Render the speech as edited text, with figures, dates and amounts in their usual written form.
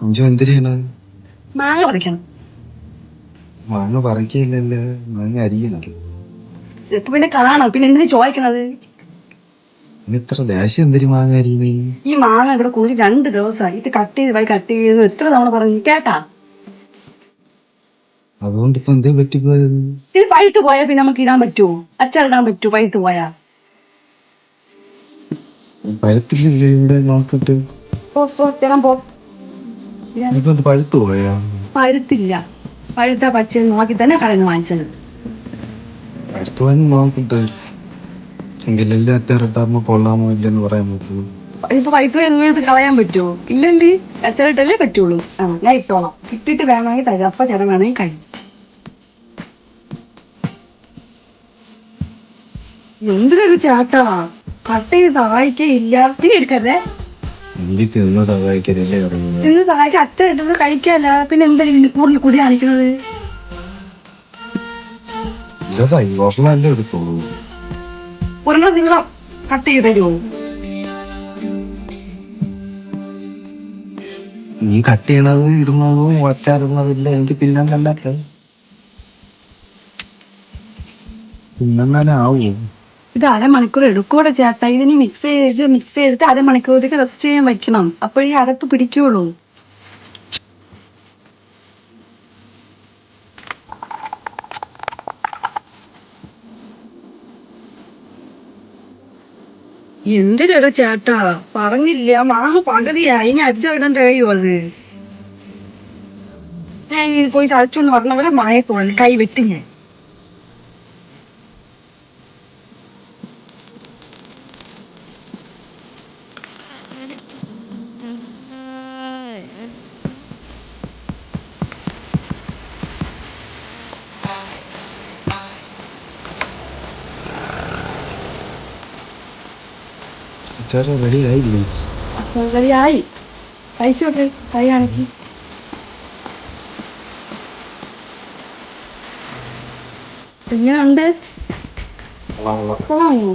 അഞ്ചു എന്തിനാണ് മാങ്ങ പറിക്കണം. മാങ്ങ പറിക്കില്ലല്ലോ, മാങ്ങ അരിയുന്നുണ്ട്. ഇപ്പൊ പിന്നെ കാണാം, പിന്നെ എന്തിനു ചോദിക്കണത്? ഇത്ര ദേഷ്യം എന്തിനു മാങ്ങ അരിയുന്നേ? ഈ മാങ്ങ ഇവിടെ കൂടി 2 ദിവസമായി. ഇത് കട്ട് ചെയ്ത് എത്ര തവണ പറഞ്ഞു കേട്ടാ? അതുകൊണ്ട് ഇപ്പൊ എന്തേ പറ്റിപ്പോയത്? ഇത് പഴുത്ത് പോയാൽ പിന്നെ നമുക്ക് ഇടാൻ പറ്റുമോ? അച്ചാറിടാൻ പറ്റുമോ പഴുത്ത് പോയാ? പഴുത്തില്ലേ ഇവിടെ നോക്കിട്ട്? ഇപ്പൊ പഴുത്തു പോയാ? പഴുത്തില്ല. പഴുത്ത പച്ച നോക്കി തന്നെ കടന്ന് വാങ്ങിച്ചത്. പഴുത്തു പോയെന്ന് നോക്കിട്ട് എങ്കിലല്ലേ അച്ചാറിട്ടാകുമ്പോ കൊള്ളാമോ ഇല്ലെന്ന് പറയാൻ പറ്റുള്ളൂ. ഇപ്പൊ പഴുത്ത് പോയി കളയാൻ പറ്റുമോ? ഇല്ലല്ലേ, അച്ചാറിട്ടല്ലേ പറ്റുള്ളൂ. ഞാൻ ഇട്ടോളാം. ഇട്ടിട്ട് വേണമെങ്കിൽ തരാം. അപ്പ ചേട്ടൻ വേണമെങ്കിൽ കഴിയും. എന്തിനൊരു ചേട്ടാ, കട്ട് ചെയ്ത് സഹായിക്കേ ഇല്ല. പിന്നെ എടുക്കരുതേ. തിന്ന് സഹായിക്കാനല്ലേ പറയുന്നത്? ഇന്ന് സഹായിക്കാൻ അച്ചാറിട്ടത് കഴിക്കാല്ല. പിന്നെ എന്തായാലും കൂടുതൽ കുടി കാണിക്കുന്നത്? ഒരെണ്ണല്ലേ എടുത്തോളൂ. ഒരെണ്ണം നിങ്ങൾ കട്ട് ചെയ്ത് തരുമോ? നീ കട്ട് ചെയ്യണതും ഇടുന്നതും അച്ചാറിടുന്നതില്ല എനിക്ക് പിന്നെ കണ്ടാക്ക പിന്നെന്നാലും ആവൂ. ഇത് 1/2 മണിക്കൂർ എടുക്കൂടെ ചേട്ടാ. ഇതിന് മിക്സ് ചെയ്തിട്ട് 1/2 മണിക്കൂറത്തേക്ക് റെസ്റ്റ് ചെയ്യാൻ വെക്കണം. അപ്പോഴേ അരപ്പ് പിടിക്കുള്ളൂ. എന്തിനൊരു ചേട്ടാ, പറഞ്ഞില്ല മാങ്ങ പകുതിയായി. ഇനി അച്ചാറിടാൻ കഴിയുമോ? അത് ഞാൻ പോയി ചതച്ചോന്ന് പറഞ്ഞ പോലെ മായത്തോളൂ. കൈ വെട്ടി ഞാൻ. അച്ചാറ് റെഡി ആയില്ലേ? റെഡിയായി. കഴിച്ചോട്ടെ, കൈ കാണിക്ക്. എങ്ങനെയുണ്ട്? കൊള്ളാമോ?